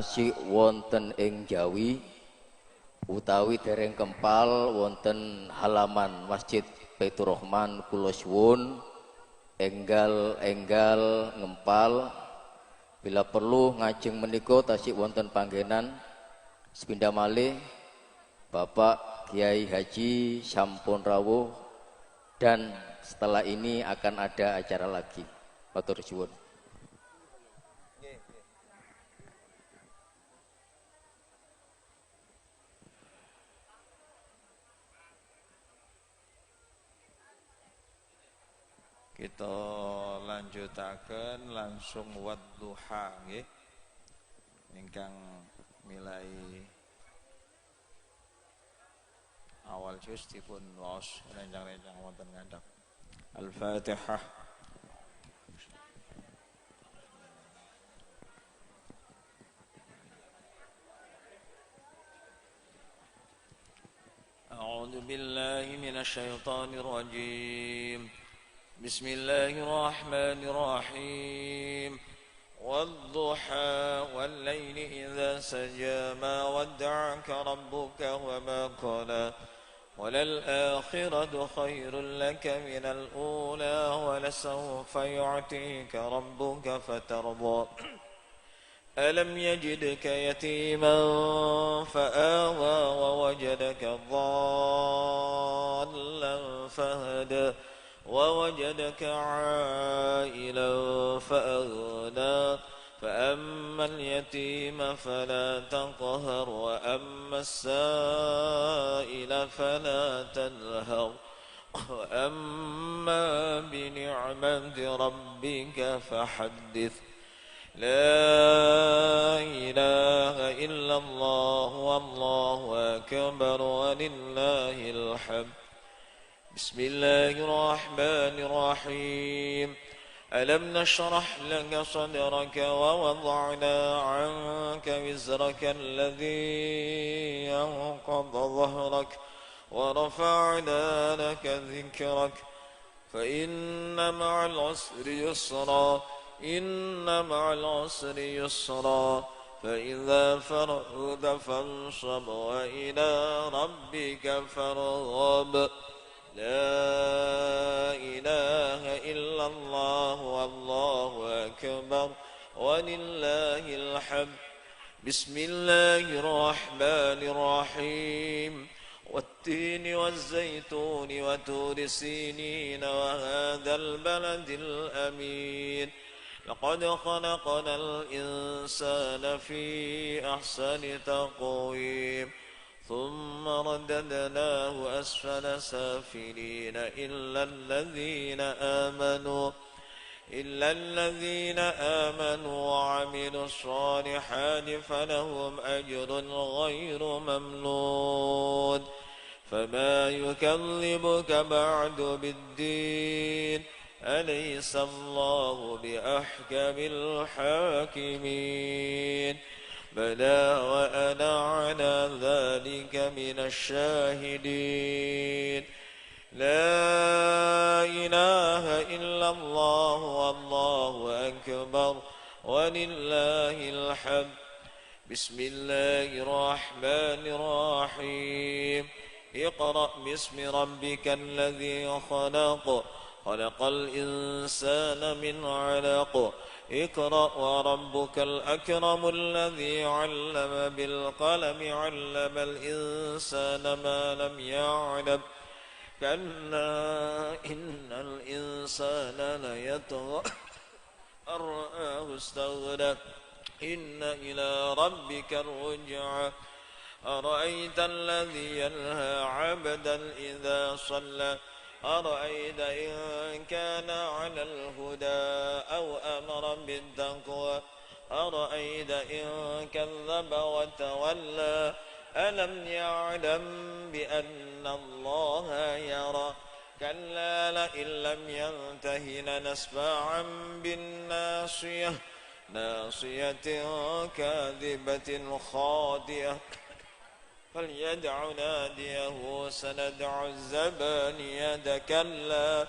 Si wonten ing Jawi utawi dereng kempal wonten halaman Masjid Baitur Rahman kula suwun enggal ngempal bila perlu ngajeng menika tasik wonten panggenan sepindah malih Bapak Kiai Haji sampun rawuh dan setelah ini akan ada acara lagi. Matur suwun. Kita lanjutaken langsung wadduha nggih. Ingkang milai awal juz dipun waos rencang-rencang wonten ngandhap. Al-Fatihah. A'udzu billahi minasy syaithanir rajim. بسم الله الرحمن الرحيم والضحى والليل إذا سجى ما ودعك ربك وما قلى وللآخرة خير لك من الأولى ولسوف يعطيك ربك فترضى ألم يجدك يتيما فآوى ووجدك ضالا فهدى ووجدك عائلا فأغنى فأما اليتيم فلا تقهر وأما السائل فلا تنهر وأما بنعمة ربك فحدث لا إله إلا الله والله أكبر ولله الحمد بسم الله الرحمن الرحيم ألم نشرح لك صدرك ووضعنا عنك وزرك الذي ينقض ظهرك ورفعنا لك ذكرك فإن مع العسر يسرا إن مع العسر يسرا فإذا فرغت فانصب وإلى ربك فارغب لا إله إلا الله والله أكبر ولله الحمد بسم الله الرحمن الرحيم والتين والزيتون وتور سينين وهذا البلد الأمين لقد خلقنا الإنسان في أحسن تقويم ثم رددناه أسفل سافلين إلا الذين آمنوا وعملوا الصالحات فلهم أجر غير ممنون فما يكذبك بعد بالدين أليس الله بأحكم الحاكمين بلى وأنا على ذلك من الشاهدين لا إله إلا الله والله أكبر ولله الحمد بسم الله الرحمن الرحيم اقرأ باسم ربك الذي خلق خلق الإنسان من علق اقرأ وربك الأكرم الذي علم بالقلم علم الإنسان ما لم يعلم كلا إن الإنسان ليطغى أن رآه استغنى إن إلى ربك الرجعى أرأيت الذي ينهى عبدا إذا صلى أرأيت إن كان على الهدى أو أمر بالتقوى أرأيت إن كذب وتولى ألم يعلم بأن الله يرى كلا لئن لم ينته لنسفعا بالناصية ناصية كاذبة خاطئة فليدع ناديه سندع الزبانية كلا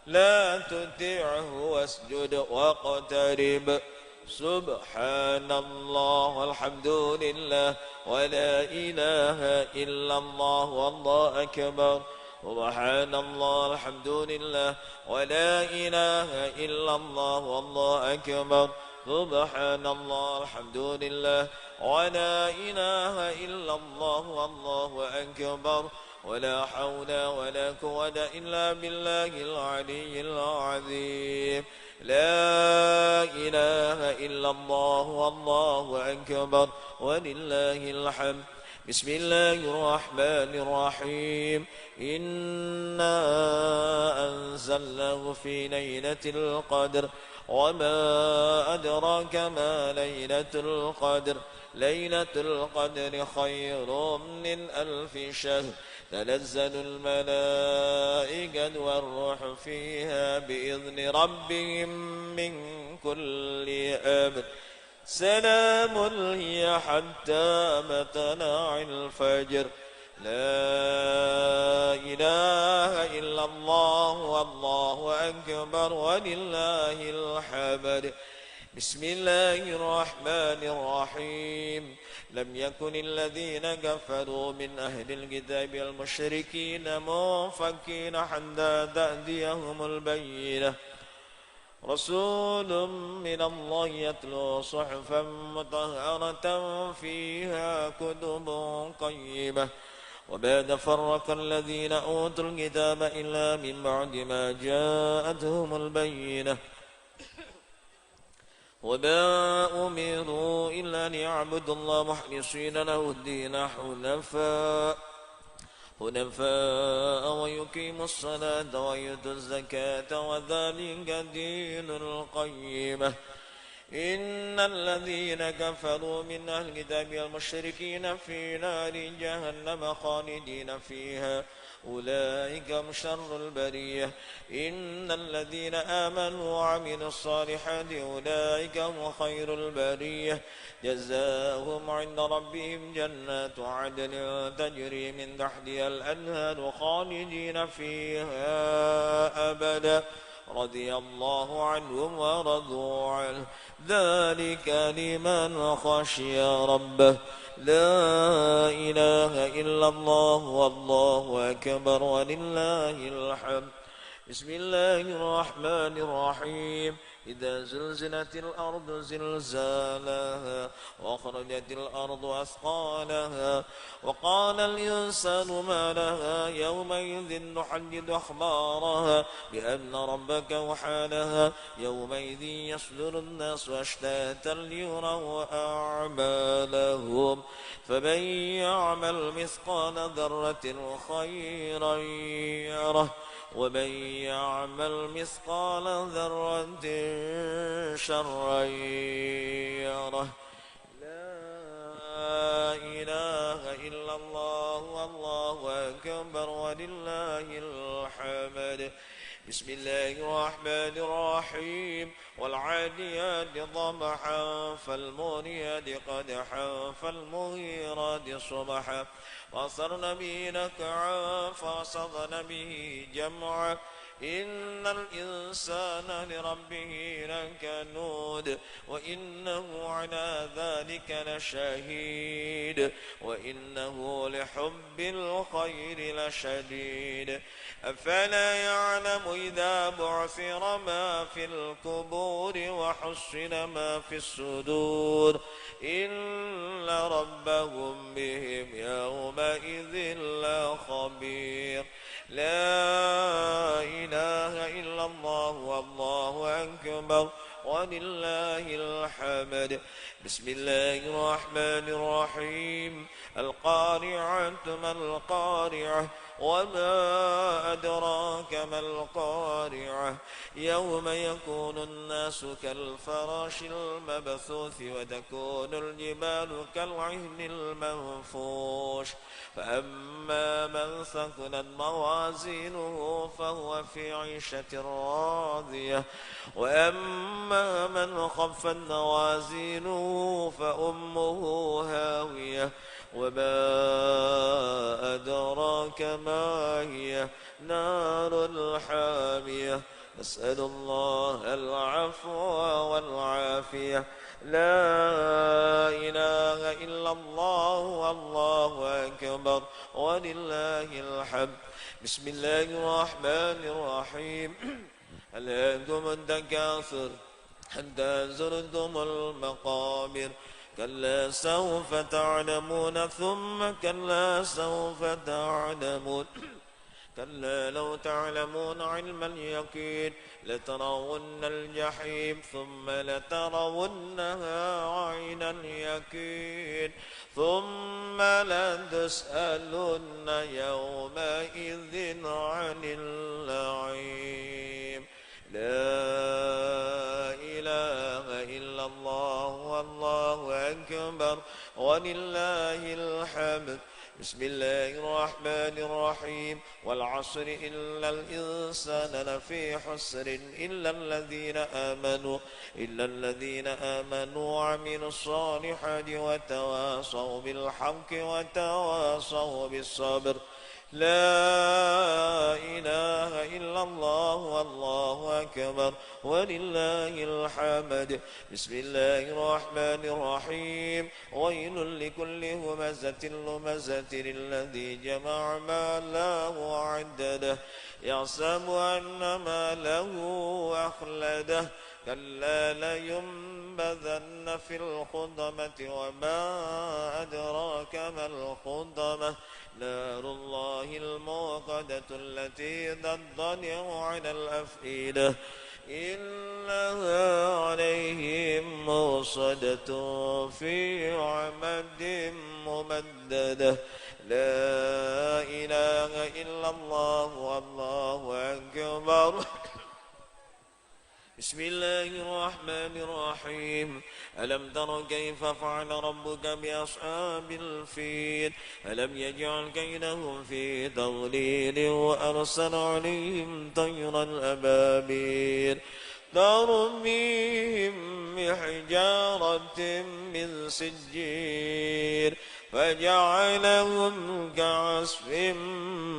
لا تطعه واسجد واقترب سبحان الله والحمد لله ولا إله إلا الله والله أكبر سبحان الله الحمد لله ولا إله إلا الله والله أكبر سبحان الله الحمد لله ولا إله إلا الله والله أكبر ولا حول ولا قوة إلا بالله العلي العظيم لا إله إلا الله والله أكبر ولله الحمد بسم الله الرحمن الرحيم إنا أنزلناه في ليلة القدر وما أدراك ما ليلة القدر ليلة القدر خير من ألف شهر تنزل الملائكة والروح فيها بإذن ربهم من كل أمر سلام هي حتى مطلع الفجر لا إله إلا الله والله أكبر ولله الحمد بسم الله الرحمن الرحيم لم يكن الذين كفروا من أهل الكتاب المشركين منفكين حتى تأتيهم البينة رسول من الله يتلو صحفا مطهرة فيها كتب قيمة وما تفرق الذين أوتوا الكتاب إلا من بعد ما جاءتهم البينة وما أمروا إلا ليعبدوا الله مخلصين له الدين حنفاء ويقيموا الصلاة ويؤتوا الزكاة وذلك دين القيمة إن الذين كفروا من أهل الكتاب المشركين في نار جهنم خالدين فيها أولئك هم شر البرية إن الذين آمنوا وعملوا الصالحات أولئك هم خير البرية جزاؤهم عند ربهم جنات عدن تجري من تحتها الأنهار خالدين فيها أبدا رضي الله عنهم ورضوا عنه ذلك لمن خشي ربه لا إله إلا الله والله أكبر ولله الحمد بسم الله الرحمن الرحيم إذا زلزلت الأرض زلزالها وأخرجت الأرض أثقالها وقال الإنسان ما لها يومئذ نحدث أخبارها بأن ربك وحالها يومئذ يصدر الناس أشتاتا ليروا أعمالهم فمن يعمل مثقال ذرة خيرا يره ومن يعمل مثقال ذرة شرا يره لا إله إلا الله والله أكبر ولله الحمد بسم الله الرحمن الرحيم والعاديات ضبحا فالموريات قدحا فالمغيرات صبحا وأثرن به نقعا فوسطن به جمعا إن الإنسان لربه لكنود وإنه على ذلك لشهيد وإنه لحب الخير لشديد أفلا يعلم إذا بعثر ما في القبور وحصل ما في الصدور إن ربهم بهم يومئذ لخبير لا إله إلا الله والله أكبر ولله الحمد بسم الله الرحمن الرحيم القارعة ما القارعة وما أدراك ما القارعة يوم يكون الناس كالفراش المبثوث وتكون الجبال كالعهن المنفوش فأما من ثقلت موازينه فهو في عيشة راضية وأما من خفت موازينه فأمه هاوية وما أدراك ما هي نار الحامية نسأل الله العفو والعافية لا إله إلا الله والله أكبر ولله الحمد بسم الله الرحمن الرحيم ألهاكم التكاثر حتى زرتم المقابر كلا سوف تعلمون ثم كلا سوف تعلمون كلا لو تعلمون علم اليقين لترون الجحيم ثم لترونها عين اليقين ثم لتسألن يومئذ عن النعيم لا إله إلا الله والله أكبر ولله الحمد بسم الله الرحمن الرحيم والعصر إلا الإنسان لفي حسر إلا الذين آمنوا وعملوا الصالحات وتواصوا بالحق وتواصوا بالصبر لا إله إلا الله والله أكبر ولله الحمد بسم الله الرحمن الرحيم ويل لكل همزة لمزة الذي جمع ماله وعدده يحسب أن ماله أخلده كلا لينبذن في الخطمة وما أدراك ما الخطمة نار الله الموقدة التي تطلع على الأفئدة إنها عليهم موصدة في عمد ممددة لا إله إلا الله والله أكبر بسم الله الرحمن الرحيم ألم تر كيف فعل ربك بأصحاب الفيل ألم يجعل كيدهم في تضليل وأرسل عليهم طيرا أبابيل ترميهم بحجارة من سجيل فجعلهم كعصف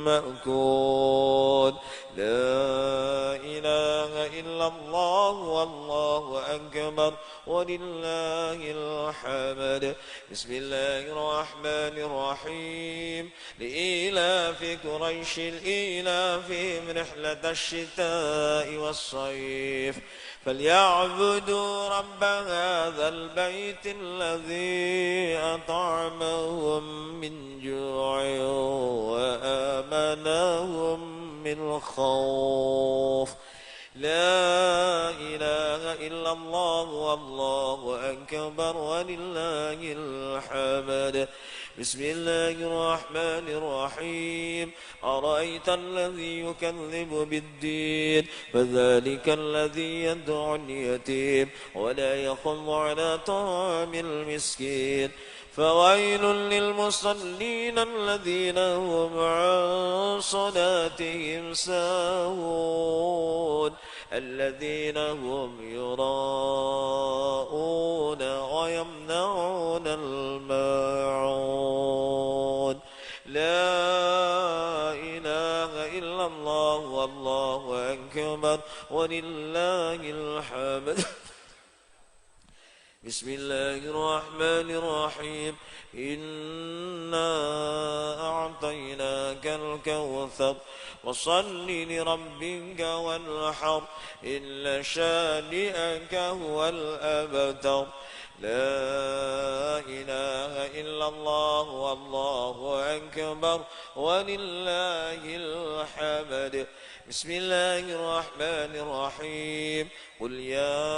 مأكول لا إله إلا الله والله أكبر ولله الحمد بسم الله الرحمن الرحيم لإيلاف قريش إيلافهم رحلة الشتاء والصيف فليعبدوا رب هذا البيت الذي أطعمهم من جوع وآمنهم من خوف لا إله إلا الله والله أكبر ولله الحمد بسم الله الرحمن الرحيم أرأيت الذي يكذب بالدين فذلك الذي يدعو اليتيم ولا يحض على طعام المسكين فويل للمصلين الذين هم عن صلاتهم ساهون الذين هم يراءون ويمنعون الماعون لا إله إلا الله والله أكبر ولله الحمد بسم الله الرحمن الرحيم إنا أعطيناك الكوثر وصل لربك وانحر إن شانئك هو الأبتر لا إله إلا الله والله أكبر ولله الحمد بسم الله الرحمن الرحيم قل يا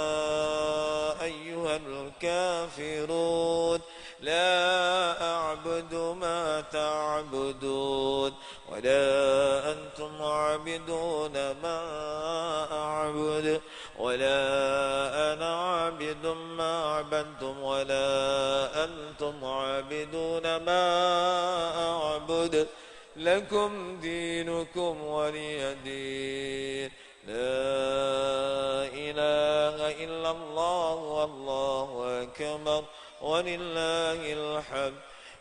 أيها الكافرون لا أعبد ما تعبدون ولا أنتم عابدون ما أعبد ولا أنا عابد ما عبدتم ولا أنتم عابدون ما أعبد لكم دينكم ولي دين لا إله إلا الله والله أكبر ولله الحمد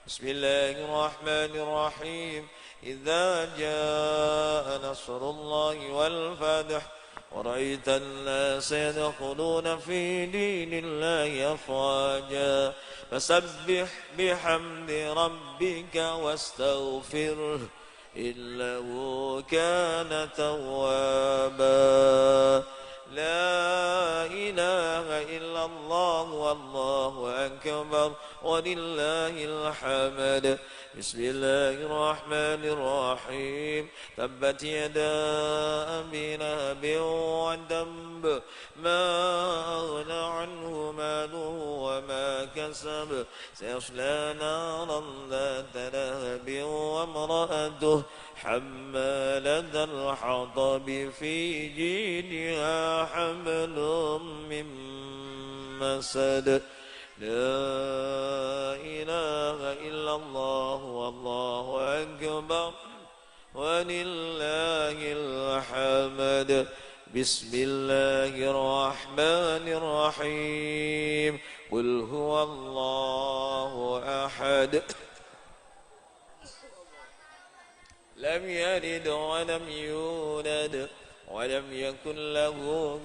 بسم الله الرحمن الرحيم إذا جاء نصر الله والفتح ورأيت الناس يدخلون في دين الله أفواجا فسبح بحمد ربك واستغفره إنه كان توابا لا إله إلا الله والله أكبر ولله الحمد بسم الله الرحمن الرحيم تبت يدا أبي لهب وتب ما أغنى عنه ماله وما كسب سيصلى نارا ذات لهب وامرأته حمالة الحطب في جيدها حبل من مسد لا إله إلا الله والله أكبر ولله الحمد بسم الله الرحمن الرحيم قل هو الله أحد لم يلد ولم يولد ولم يكن له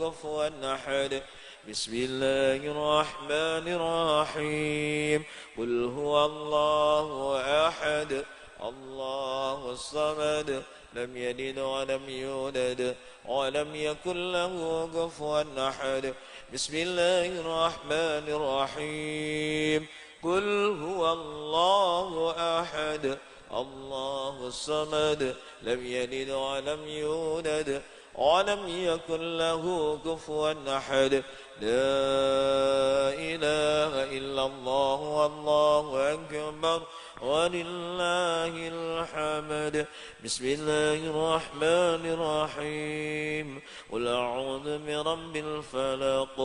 كفوا أحد بسم الله الرحمن الرحيم قل هو الله أحد الله الصمد لم يلد ولم يولد ولم يكن له كفوا أحد بسم الله الرحمن الرحيم قل هو الله أحد الله الصمد لم يلد ولم يولد ولم يكن له كفوا أحد لا إله إلا الله والله أكبر ولله الحمد بسم الله الرحمن الرحيم قل أعوذ برب الفلق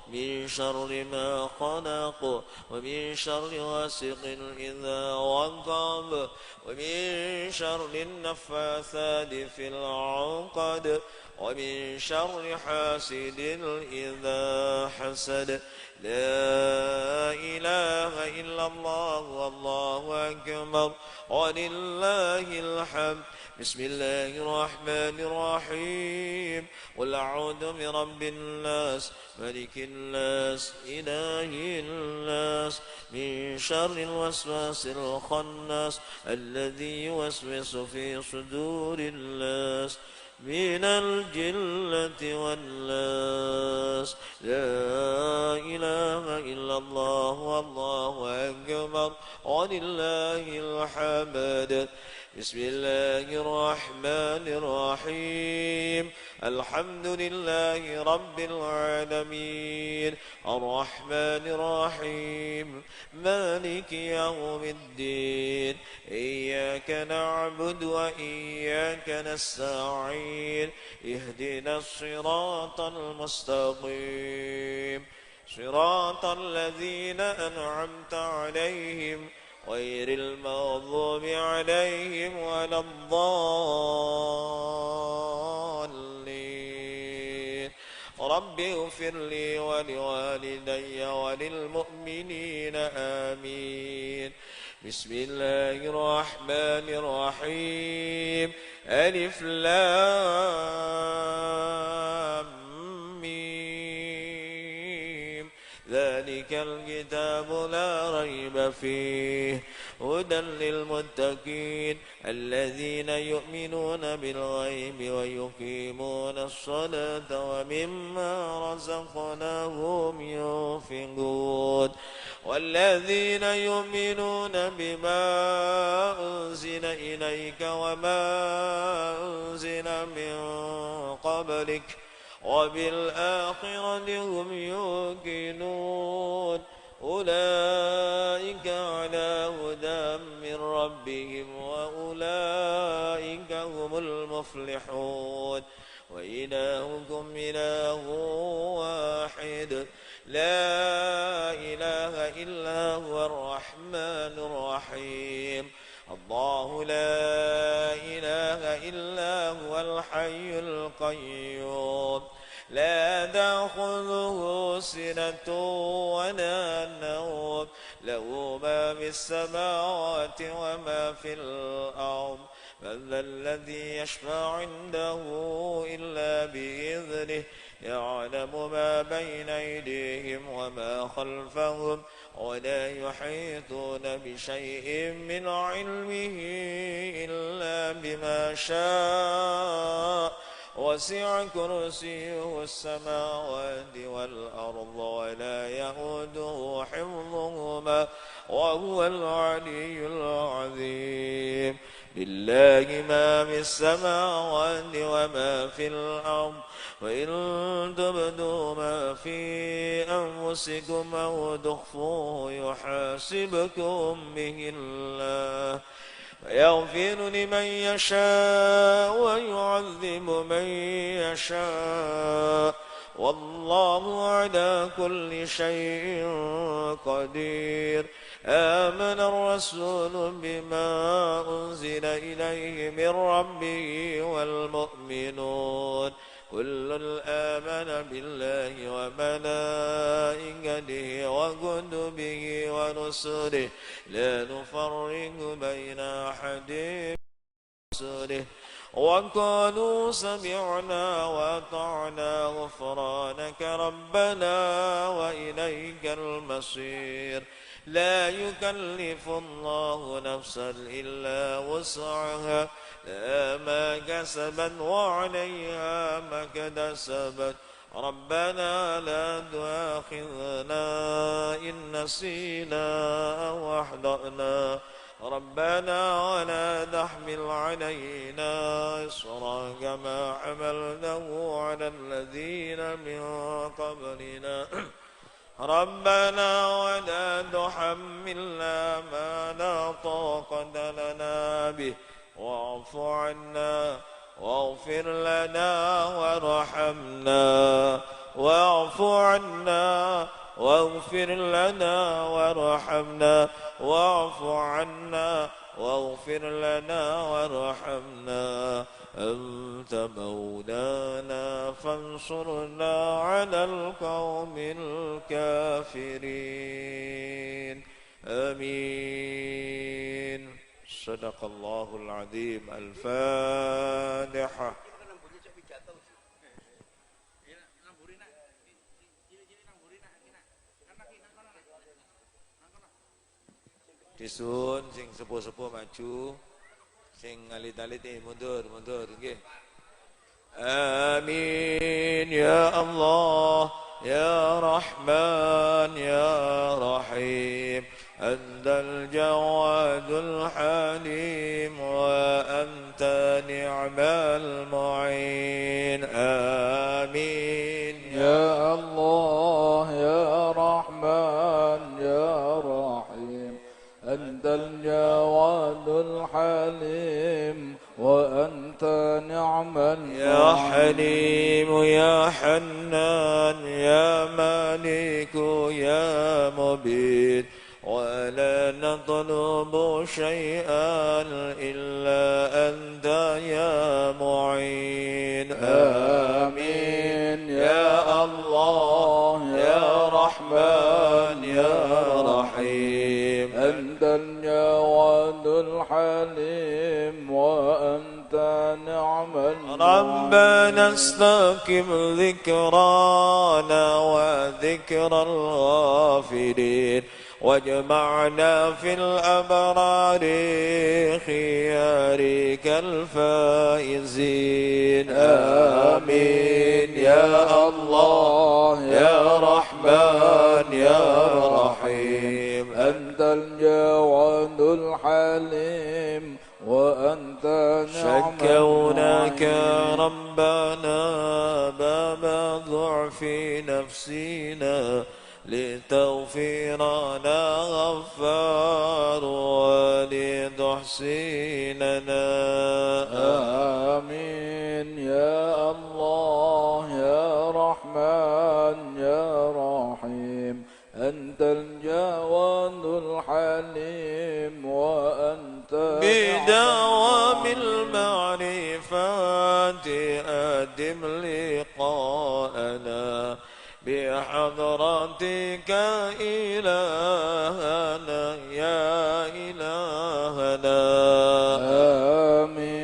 من شر ما خلق ومن شر غاسق إذا وقب ومن شر النفاثات في العقد ومن شر حاسد إذا حسد لا إله إلا الله والله أكبر ولله الحمد بسم الله الرحمن الرحيم قل أعوذ برب الناس ملك الناس إله الناس من شر الوسواس الخناس الذي يوسوس في صدور الناس من الجنة والناس لا إله إلا الله والله أكبر ولله الحمد بسم الله الرحمن الرحيم الحمد لله رب العالمين الرحمن الرحيم مالك يوم الدين إياك نعبد وإياك نستعين اهدنا الصراط المستقيم صراط الذين أنعمت عليهم غير المغضوب عليهم ولا الضالين رب اغفر لي ولوالدي وللمؤمنين آمين بسم الله الرحمن الرحيم ألف لام ميم ذلك الكتاب لا ريب فيه هدى للمتقين الذين يؤمنون بالغيب ويقيمون الصلاة ومما رزقناهم ينفقون والذين يؤمنون بما أنزل إليك وما أنزل من قبلك وبالآخرة هم يوقنون أولئك على هدى من ربهم وأولئك هم المفلحون وإلهكم إله واحد لا إله إلا هو الرحمن الرحيم الله لا إله إلا هو الحي القيوم لا تأخذه سنة ولا نوم له ما في السماوات وما في الأرض من ذا الذي يشفع عنده إلا بإذنه يعلم ما بين أيديهم وما خلفهم ولا يحيطون بشيء من علمه إلا بما شاء وسع كرسيه السماوات والأرض ولا يئوده حفظهما وهو العلي العظيم لله ما في السماوات وما في الأرض وإن تبدوا ما في أنفسكم أو تخفوه يحاسبكم به الله فيغفر لمن يشاء ويعذب من يشاء والله على كل شيء قدير آمن الرسول بما أنزل إليه من ربه والمؤمنون كل آمن بالله وملائكته وكتبه ورسله لا نفرق بين أحد من رسله وقالوا سمعنا وأطعنا غفرانك ربنا وإليك المصير لا يكلف الله نفسا إلا وسعها لها ما كسبت وعليها ما اكتسبت ربنا لا تؤاخذنا إن نسينا أو أخطأنا ربنا ولا تحمل علينا إصرا كما حملته على الذين من قبلنا ربنا ولا تحملنا ما لا طاقة لنا به واعف عنا واغفر لنا وارحمنا واعف عنا واغفر لنا وارحمنا واعف عنا واغفر لنا وارحمنا أنت مولانا فانصرنا على القوم الكافرين آمين صدق الله العظيم الفاتحة Disun sing sepuh-sepuh maju sing alit-alit mundur nggih Amin ya Allah ya Rahman ya Rahim Antal Jawadul Halim wa anta ni'mal mu'in Amin ya Allah ya Rahman ya Rahim Antal Jawadul Halim وأنت نعم يا حليم يا حنان يا مالك يا مبين ولا نطلب شيئا إلا أنت يا معين آمين يا الله يا رحمن يا رحيم أنت الجواد الحليم وأنت نعم ربنا استقم ذكرانا وذكر الغافلين واجمعنا في الأبرار خيارك الفائزين آمين يا الله يا رحمن يا رحيم أنت الجواد الحليم وأنت نعم شكوناك ربنا باب ضعف نفسنا لتغفرنا غفار ولتحسيننا آمين يا الله يا رحمن يا رحيم أنت الجواد الحليم وأنت بدوام المعرفات أدم لقاءنا بحضرتك إلهنا يا إلهنا آمين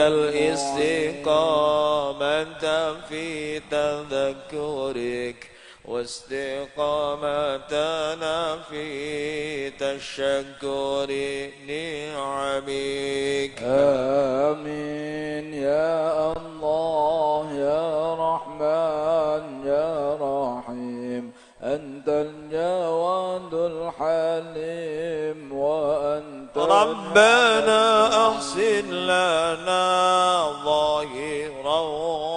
الاستقامة في تذكرك واستقامتنا في تشكر نعمك. آمين يا الله يا رحمن يا رحيم أنت الجواد الحليم وأنت ربنا أحسن لنا ظاهرا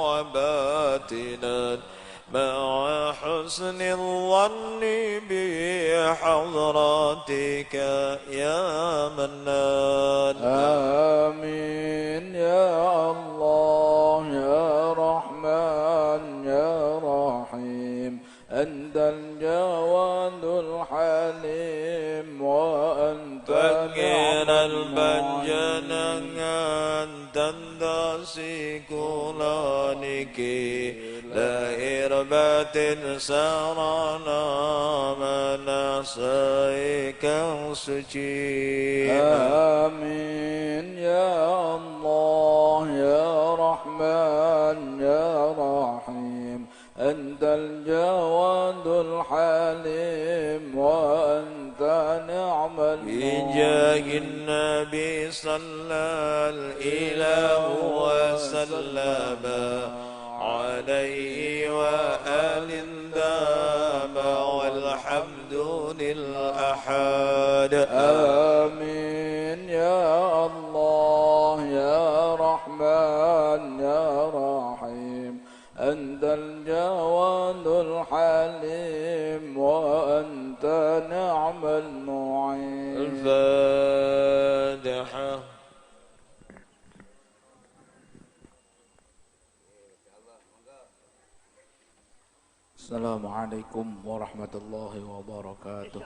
وباطنا مع حسن الظن بحضرتك يا منان. آمين يا الله يا رحمن يا رحيم أنت الجواد الحليم وأنت فكر البنجنان تندسي كلانك لا إربة سرنا مناسيك سجي. آمين يا الله يا رحمن يا رحيم أنت الجواد الحليم وأنت نعم المعين. بجاه النبي صلى الإله وسلم عليه وآل دام والحمد للأحد. آمين يا الله يا رحمن يا رحيم أنت الجواد الحليم وأنت نعم المعين. الفاتحة. Assalamualaikum warahmatullahi wabarakatuh.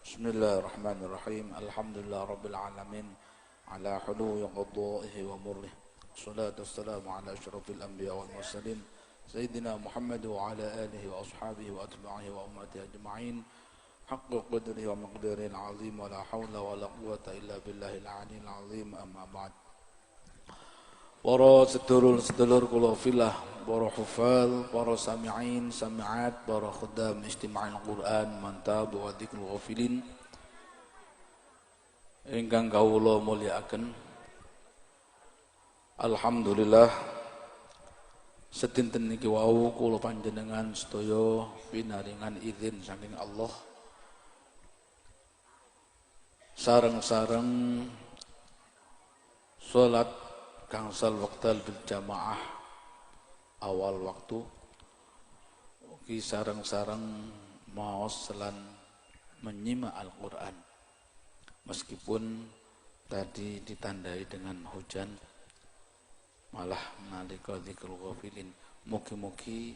Bismillahirrahmanirrahim. Alhamdulillah rabbil alamin ala hulu qada'ihi wa murrih. Wassalatu wassalamu ala asyrafil anbiya wal mursalin sayyidina Muhammad wa ala alihi wa ashabihi wa atba'ihi wa ummatihi ajma'in. Haqqu qadrihi wa miqdarihil azim wa la hawla wa la quwwata illa billahil aliyyil azim. Amma ba'd. Para sedulur kula fillah, para hufal, para sami'in, sami'at, para khuddam istima'il Qur'an, mantab wa dzikrul ghafilin ingkang kawula mulyakaken. Alhamdulillah sedinten niki wau kula panjenengan sedaya pinaringan izin saking Allah sareng-sareng salat gangsal wekdal bil jamaah awal waktu ugi sareng-sareng maos lan menyimak Al-Qur'an meskipun tadi ditandai dengan hujan malah nalika dzikrul ghafilin mugi-mugi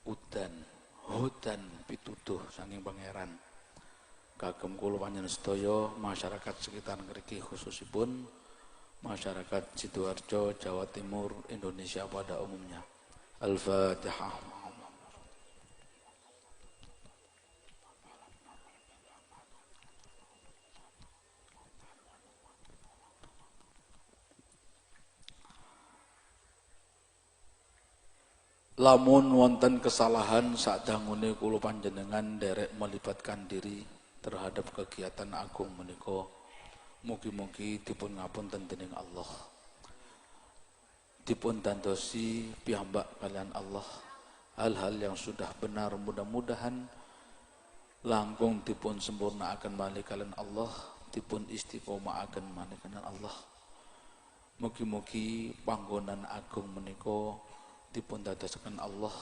hutan pituduh saking pangeran kagem kula panjenengan sedaya masyarakat sekitar ngriki khususipun masyarakat Sidoarjo, Jawa Timur, Indonesia pada umumnya. Al-Fatihah. Lamun wonten kesalahan sakdangune kula panjenengan derek melibatkan diri terhadap kegiatan agung menika mugi-mugi dipun ngapunten dening Allah. Dipun dandosi piyambak kalian Allah hal-hal yang sudah benar mudah-mudahan langkung dipun sempurnaaken malih kalian Allah, dipun istiqomaaken malih kalian Allah. Mugi-mugi panggonan agung menika dipun dadosaken Allah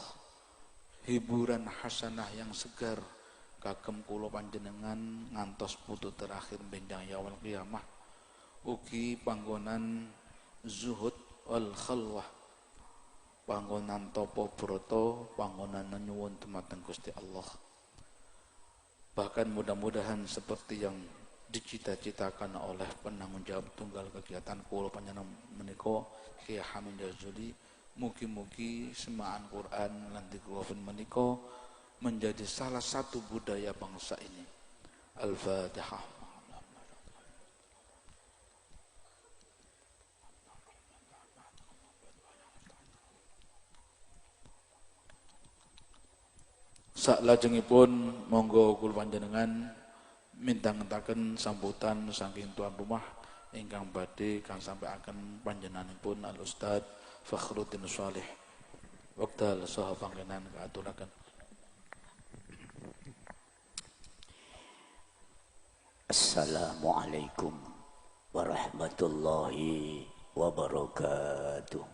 hiburan hasanah yang segar kagem kula panjenengan ngantos putu terakhir benjang yaumul qiyamah. Ugi panggonan zuhud wal khalwah, panggonan topo broto, panggonan nyuwun dumateng Gusti Allah. Bahkan mudah-mudahan seperti yang dicita-citakan oleh penanggung jawab tunggal kegiatan kula panjenengan menika Kiai Hamid Jazuli, Mugi-mugi semaan Quran lan dikuwafen menika menjadi salah satu budaya bangsa ini. Al-Fatihah. Saklajengipun monggo kula panjenengan mintangetaken sambutan saking tuan rumah ingkang badhe kang sampaiaken panjenenganipun Al Ustad Fakhruddin Shalih. Wekdal saha panggenan kaaturaken. Assalamualaikum warahmatullahi wabarakatuh.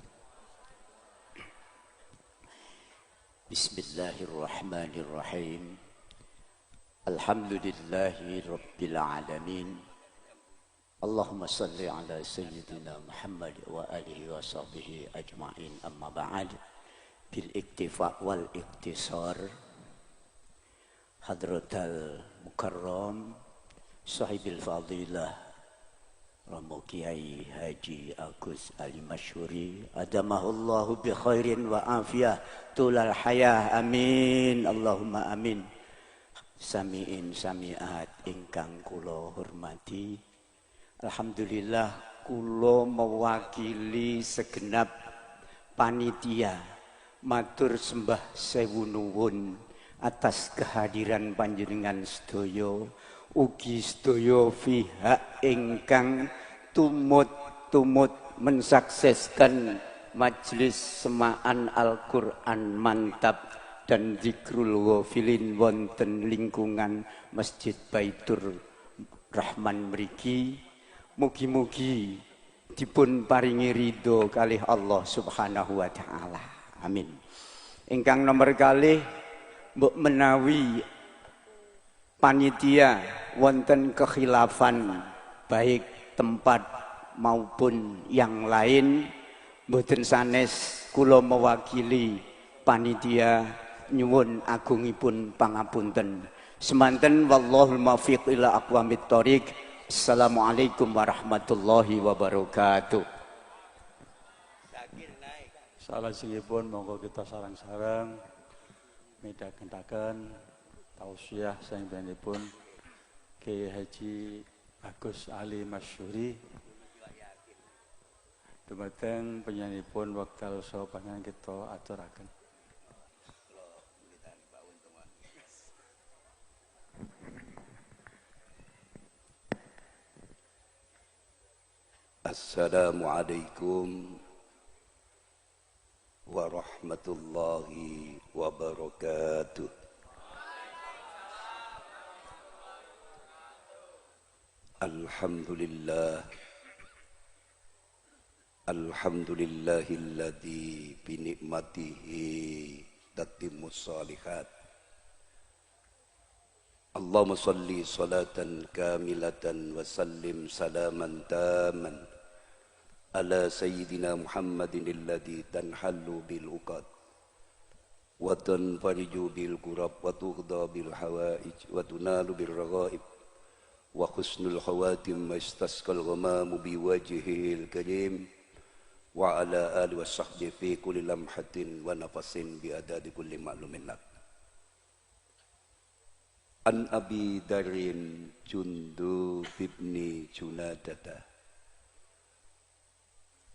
Bismillahirrahmanirrahim. Alhamdulillahi rabbil alamin. Allahumma salli ala sayyidina Muhammad wa alihi wa sahbihi ajma'in, amma ba'd. Bil iktifa wal iktisar, hadratal mukarram sahibil fadilah Romo Kiai Haji Agus Ali Masyuri adamahullahu bi khairin wa afiyah tulal hayah, amin Allahumma amin. Samiin samiat ingkang kula hormati, alhamdulillah kula mewakili segenap panitia matur sembah sewu nuwun atas kehadiran panjenengan sedaya, ugi sedaya pihak ingkang tumut-tumut mensukseskan majelis semaan Al-Qur'an mantap dan zikrul ghafilin wonten lingkungan Masjid Baitur Rahman mriki. Mugi-mugi dipun paringi ridho kalih Allah Subhanahu wa taala. Amin. Ingkang nomor kalih mbok menawi panitia wonten kekhilafan baik tempat maupun yang lain, mboten sanes kula mewakili panitia nyuwun agungipun pangapunten. Semanten wallahul muwaffiq ila aqwamit thoriq. Assalamualaikum warahmatullahi wabarakatuh. Salajengipun monggo kita sareng-sareng midhangetaken tausiah sampun Kiai Haji Agus Ali Masyuri dumateng penyanipun wekdal saha panjenengan kita aturaken. Assalamualaikum warahmatullahi wabarakatuh. Alhamdulillah, alhamdulillahilladzi bi ni'matihi tatimmus shalihat. Allahumma salli salatan kamilatan wa sallim salaman taman ala sayyidina Muhammadin alladzi tanhallu bil uqad wa tanfariju bil qurab wa tughda bil hawaij wa tunalu bil raghaib wa husnul khawatim mastasqal ghamamu bi wajhihil karim wa ala alihi wa sahbihi fi kulli lamhatin wa nafasin bi adadi kulli ma'lumin lak. An Abi Darin Jundub ibni Junadata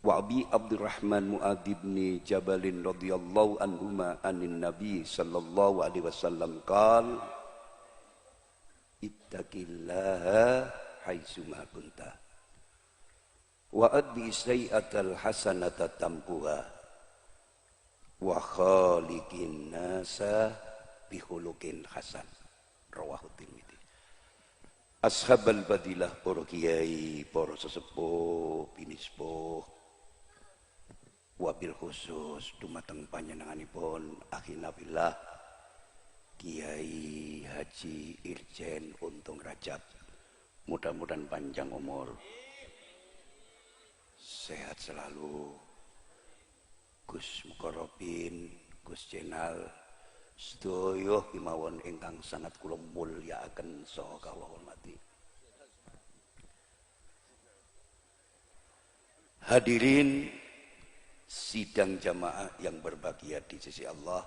wa Abi Abdurrahman Mu'ad ibni Jabalin radhiyallahu anhuma anin Nabi sallallahu alaihi wasallam qala ittaqillaha haitsuma kunta wa adbi sayyi'atal hasanata tamkuha wa khaliqin nasa bi khuluqin hasan. Rawahu Tirmidzi. Ashabal fadilah, para kiai, para sesepuh, pinispuh, wabil khusus dumateng panjenenganipun akhina billah Kiai Haji Irjen Untung Rajab, mudah-mudahan panjang umur, sehat selalu. Gus Mukarrabin, Gus Jenal, sedaya kemawon ingkang sangat kula mulyakaken saha kawula hormati. Hadirin sidang jamaah yang berbahagia di sisi Allah.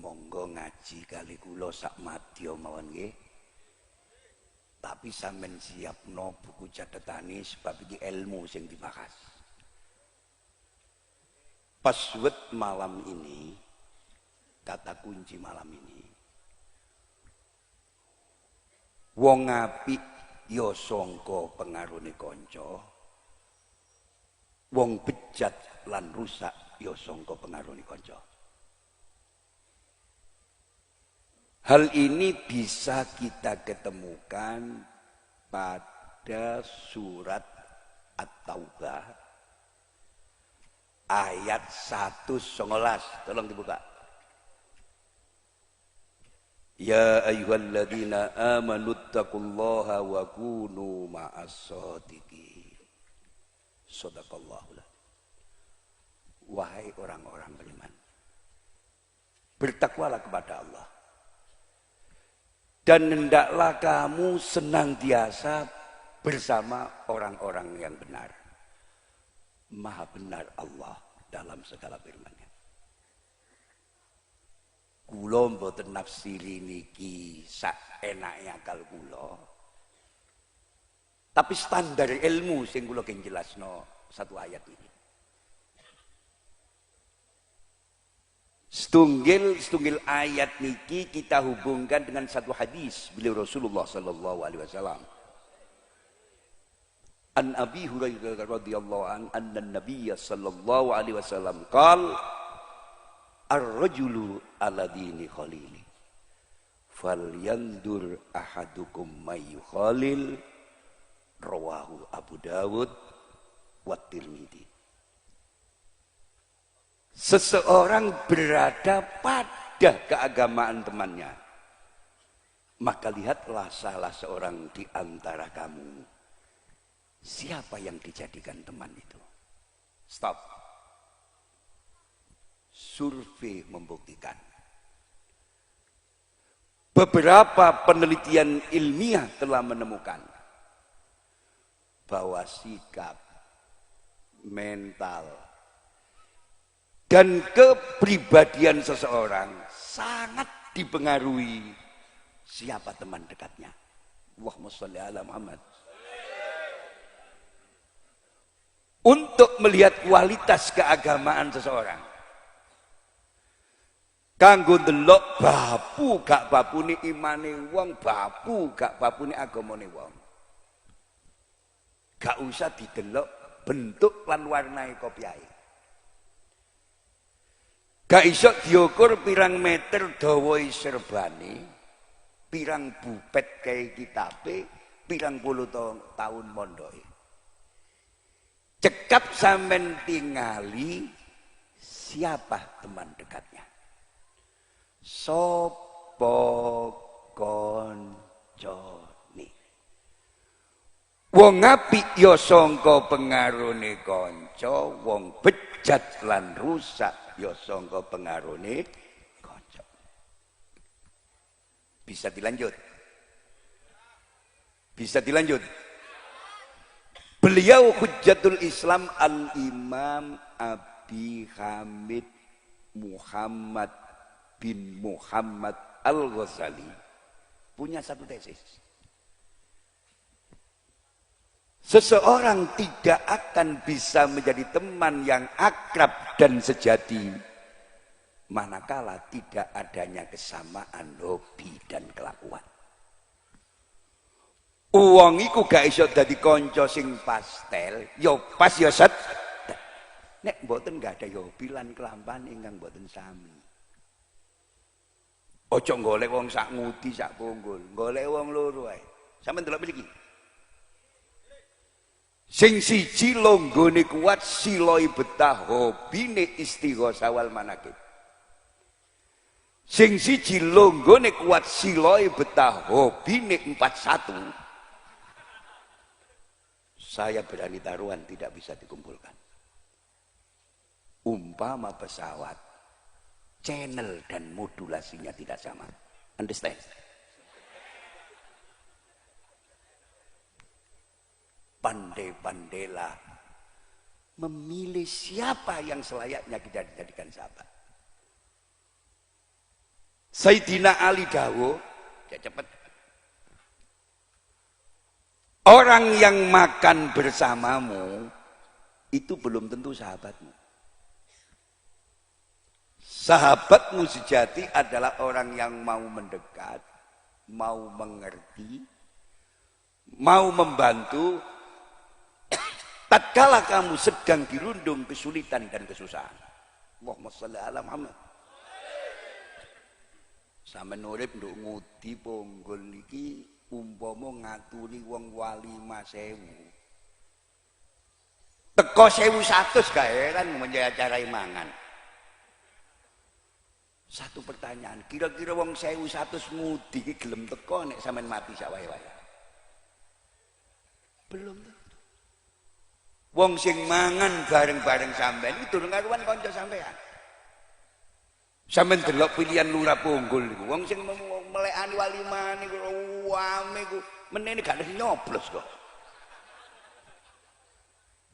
Monggo ngaji kali kula sak madya mawon nggih. Tapi sampean siapno buku catetane sebab iki ilmu sing dibahas. Password malam ini, kata kunci malam ini, wong apik ya sangka pengaruhne kanca, wong bejat lan rusak ya sangka pengaruhne kanca. Hal ini bisa kita ketemukan pada surat At-Taubah ayat 119. Tolong dibuka. Ya ayyuhalladzina amanu taqullaha wa kunu ma'as-shadiqin. Shadaqallahul. Wahai orang-orang beriman, bertakwalah kepada Allah. Dan hendaklah kamu senantiasa bersama orang-orang yang benar. Maha benar Allah dalam segala firman-Nya. Kula mboten nafsiri niki sak enake akal kula. Tapi standar ilmu sing kula kenging jelasno satu ayat ini. Setunggal ayat niki kita hubungkan dengan satu hadis beliau Rasulullah sallallahu alaihi wasallam. An Abi Hurairah radhiyallahu an anna Nabiy sallallahu alaihi wasallam qala ar-rajulu ala dini khalili falyandur ahadukum may khalil rawahu Abu Dawud wa Tirmidzi. Seseorang berada pada keagamaan temannya, maka lihatlah salah seorang di antara kamu, siapa yang dijadikan teman itu. Stop. Survei membuktikan. Beberapa penelitian ilmiah telah menemukan bahwa sikap, mental, dan kepribadian seseorang sangat dipengaruhi siapa teman dekatnya. Allahumma sholli ala Muhammad. Untuk melihat kualitas keagamaan seseorang, kanggo ndelok babu gak babune imane wong, babu gak babune agamane wong. Gak usah didelok bentuk lan warnae kopiahe. Gak iso diukur pirang meter dawae serbane, pirang bupet kae kitabe, pirang puluh tahun mondoke. Cekap sampean tingali siapa teman dekatnya. Sopo koncone. Wong apik ya sangka pengaruhne kanca, wong bejat lan rusak ya sangka pengaruhne kanca. Bisa dilanjut? Bisa dilanjut? Beliau Hujjatul Islam Al-Imam Abi Hamid Muhammad bin Muhammad Al-Ghazali punya satu tesis. Seseorang tidak akan bisa menjadi teman yang akrab dan sejati manakala tidak adanya kesamaan hobi dan kelakuan. Uang iku gak iso dadi kanca sing pastel, yo pas yo set. Nek mboten gak ada hobi lan kelampan ingkang mboten sami. Ojo golek wong sak ngudi sak punggul, golek wong loro ae. Sampeyan delok mriki. Sing siji longgone kuat siloi betah hobine istighosah wal manakib. Sing siji longgone kuat siloi betah hobine 41. Saya berani taruhan tidak bisa dikumpulkan. Umpama pesawat, channel dan modulasinya tidak sama. Understand? Pandai-pandailah memilih siapa yang selayaknya kita dijadikan sahabat. Sayyidina Ali dawuh, ya cepet. Orang yang makan bersamamu itu belum tentu sahabatmu. Sahabatmu sejati adalah orang yang mau mendekat, mau mengerti, mau membantu tatkala kamu sedang dirundung kesulitan dan kesusahan. Allahumma shalli ala Muhammad. Sampeyan urip nduk ngudi ponggol niki umpama ngaturi wong wali 5.000. Teko 1.100 gak heran menjajarai mangan. Satu pertanyaan, kira-kira wong 1.100 ngudi iki gelem teko nek sampean mati sak wae-wae. Belum tentu. Wong sing mangan bareng-bareng sampean iki durung karuan kanca sampean. Sampeyan delok pilihan lurah Ponggol niku. Wong sing melekani walimah niku wame ku menene gak ada nyoblos kok.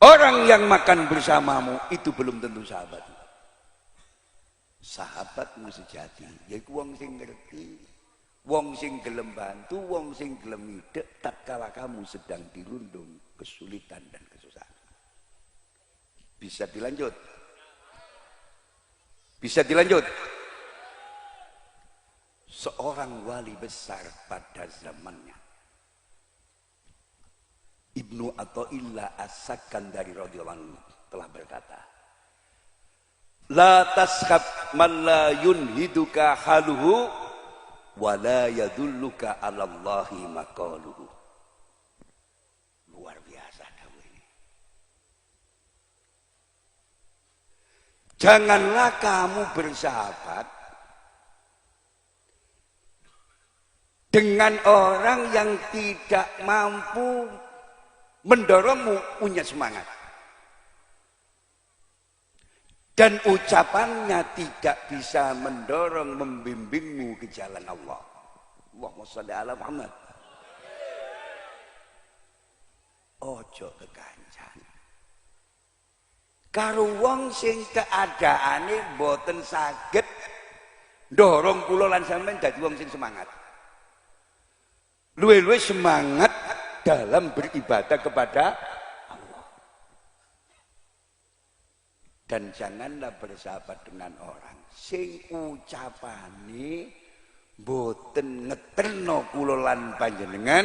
Orang yang makan bersamamu itu belum tentu sahabat. Sahabatmu sejati yaiku wong sing ngerti, wong sing gelem bantu, wong sing gelem idek tatkala kamu sedang dirundung kesulitan dan kesusahan. Bisa dilanjut? Bisa dilanjut? Seorang wali besar pada zamannya, Ibnu Athaillah As-Sakandari radhiyallahu anhu telah berkata, la tashab man la yunhiduka haluhu wa la yadulluka 'ala Allahi maqaluhu. Luar biasa dawuh ini. Janganlah kamu bersahabat dengan orang yang tidak mampu mendorongmu punya semangat. Dan ucapannya tidak bisa mendorong, membimbingmu ke jalan Allah. Allahumma shalli ala Muhammad. Ojo kekancan. Karo wong sing keadaane mboten saged ndorong kula lan sampeyan dadi wong sing semangat. Luwe-luwe semangat dalam beribadah kepada Allah. Dan janganlah bersahabat dengan orang sing ucapane mboten ngeterno kula lan panjenengan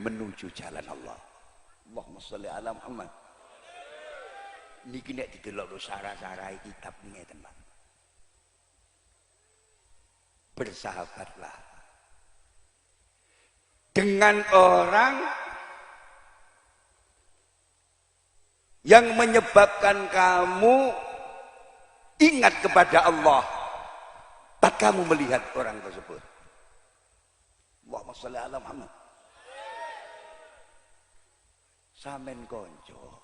menuju jalan Allah. Allahumma sholli ala Muhammad. Niki nek didelok sarah-sarai kitab ngeten, Pak. Bersahabatlah dengan orang yang menyebabkan kamu ingat kepada Allah tak kamu melihat orang tersebut. Allahumma sholli ala Muhammad. Sampeyan konco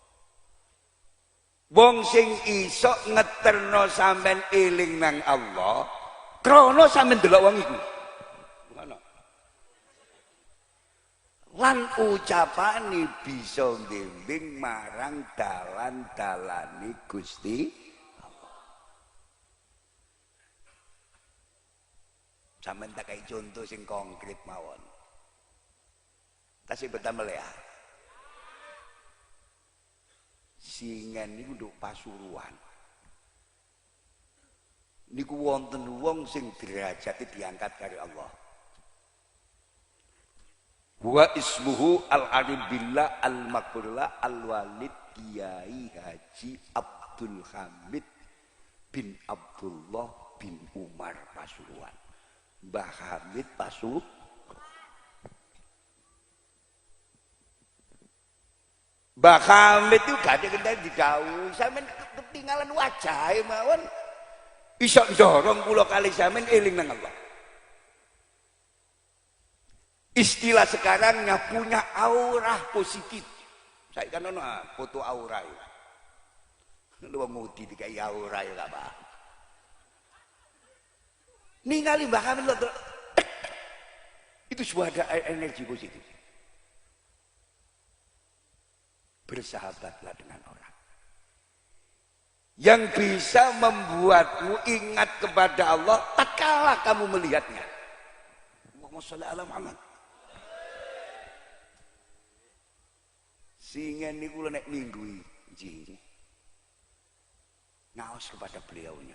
wong sing iso ngeterno sampean eling nang Allah, krana sampean delok wong iku. Ngono. Lan ucapane bisa mbimbing marang dalan-dalane Gusti Allah. Sampeyan tak kaya contoh sing konkret mawon. Tasih betah meleh. Singen niku nduk Pasuruan. Niku wonten wong sing derajate diangkat karo Allah. Wa ismuhu al-alim billah al-makrullah al-walid Kiai Haji Abdul Hamid bin Abdullah bin Umar Pasuruan. Mbah Hamid Pasuruan. Mbah Hamid itu gak ada kendali didhawuhi, sampean ketinggalan wajahe mawon. Iso ndorong kula kali sampean eling nang Allah. Istilah sekarangnya punya aura positif. Saya kan ono foto aura itu. Lu ngudi dikai aura ya gak apa. Ningali Mbah Hamid itu sebuah energi positif. Bersahabatlah dengan orang yang bisa membuatmu ingat kepada Allah tatkala kamu melihatnya. Allahumma sholli ala Muhammad. Sehingga ini kula nek minggu iki ngaos kepada beliaunya.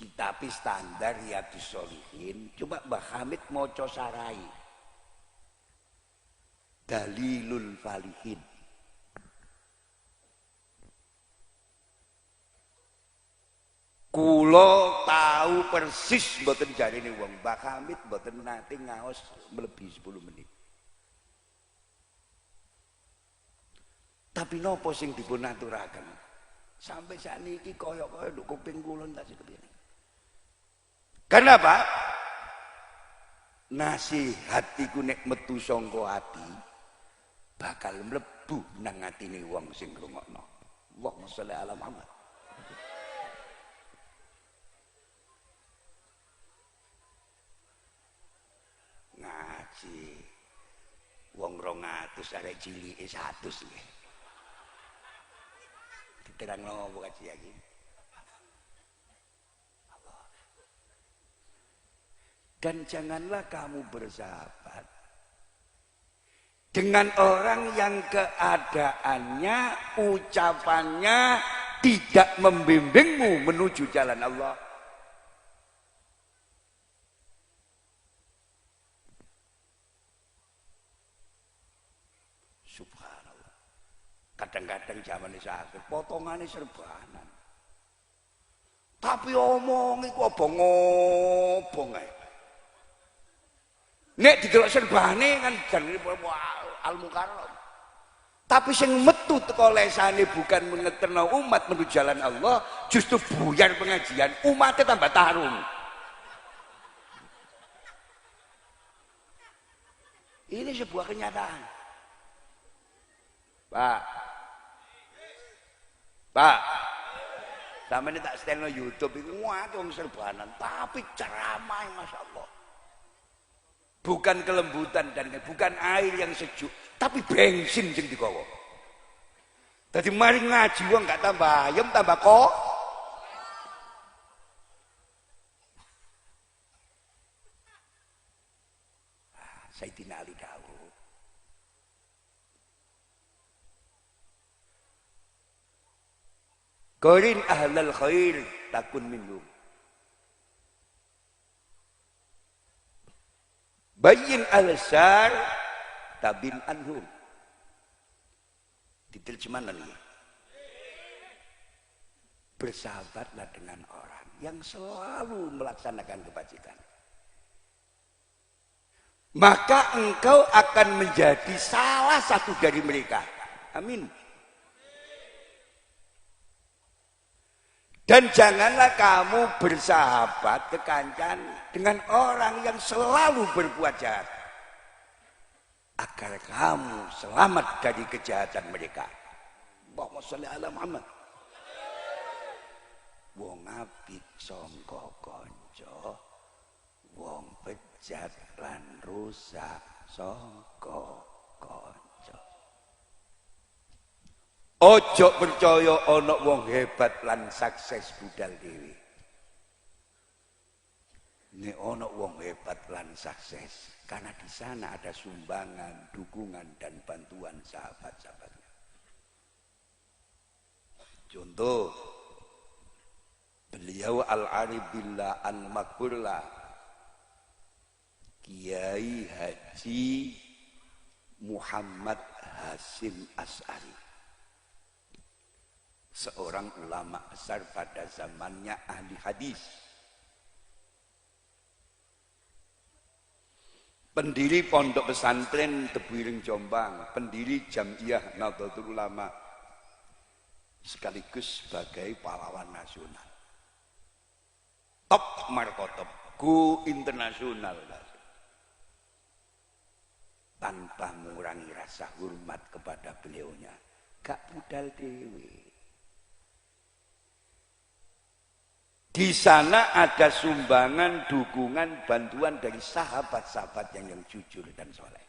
Kitab standar Riyadhus Shalihin, coba Mbah Hamid maca sarai. Dalilul Falihin. Kula tahu persis mboten jarine wong Mbah Hamid mboten nate ngaos melebihi 10 menit. Tapi nopo sing dipun aturaken sampai sakniki kaya-kaya nduk kuping kula tak kepiye. Kenapa? Nasihat iku nek metu sangka ati bakal mlebu nang atine wong sing ngrungokno. Allahumma sholli ala Muhammad. Ngaji wong 200 arek cilike 100 nggih. Diterang nopo kaji iki? Dan janganlah kamu bersahabat dengan orang yang keadaannya, ucapannya tidak membimbingmu menuju jalan Allah. Subhanallah. Kadang-kadang zaman ini sakit, potongannya serbanan. Tapi omong itu obong-obong aja. Nek didelok serbane kan jan al-mukarram. Tapi sing metu teko lesane bukan mengeterno umat menuju jalan Allah, justru buyar pengajian, umatnya tambah tarung. Ini sebuah kenyataan. Pak, sama ini tak setel no YouTube itu wong serbanan, tapi ceramah Masya Allah. Bukan kelembutan dan bukan air yang sejuk, tapi bensin sing digawa. Dadi mari ngaji wong gak tambah ayem tambah kok. Sayyidina Ali dawuh. Qarin ahlal khair takun minhum. Bayyin al-syar tabin anhum. Diterjemahkan ini. Bersahabatlah dengan orang yang selalu melaksanakan kebajikan. Maka engkau akan menjadi salah satu dari mereka. Amin. Dan janganlah kamu bersahabat kekancan dengan orang yang selalu berbuat jahat. Agar kamu selamat dari kejahatan mereka. Allahumma sholli ala Muhammad. Wong apik sangka kanca, wong bejat lan rusak sangka kanca. Ojo percaya ana wong hebat lan sukses budal dhewe. Nek ana wong hebat lan sukses, karena di sana ada sumbangan, dukungan dan bantuan sahabat-sahabatnya. Contoh, beliau Al-Arif Billah Al-Makburlah, Kiai Haji Muhammad Hasim As'ari. Seorang ulama besar pada zamannya ahli hadis. Pendiri pondok pesantren Tebuireng Jombang, pendiri Jam'iyah Nahdlatul Ulama, sekaligus sebagai pahlawan nasional. Top markotop, go internasional. Tanpa mengurangi rasa hormat kepada beliaunya, gak budal dewe. Di sana ada sumbangan, dukungan, bantuan dari sahabat-sahabat yang jujur dan soleh.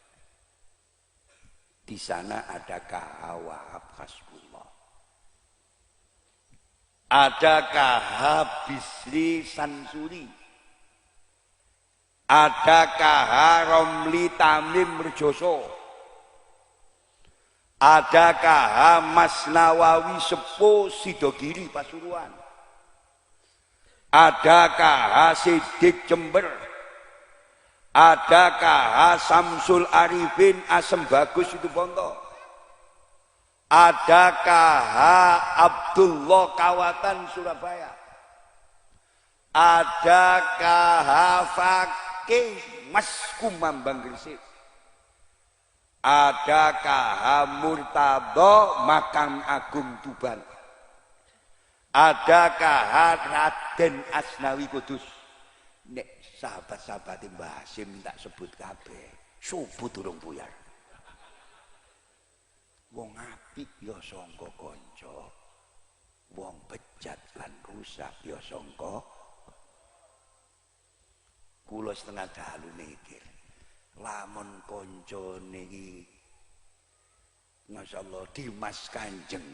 Di sana ada Ka'awab Hasbullah. ada KH Bisri Sansuri, ada KH Romli Tamim Merjoso, ada KH Mas Nawawi Sepo Sidogiri Pasuruan, ada KH Sidik Jember, ada KH Samsul Arifin Asem Bagus Situbondo, ada KH Abdullah Kawatan Surabaya, ada KH Fakih Mas Kumambang Gresik, ada KH Murtado Makam Agung Tuban, ada KH Raden Asnawi Kudus. Nek sahabat-sahabat Mbah Hasim tak sebut kabeh, subuh durung buyar. Wong apik ya sangka kanca, wong bejat lan rusak ya sangka. Kula setengah dalu mikir, lamun kancane iki masyaallah Dimas Kanjeng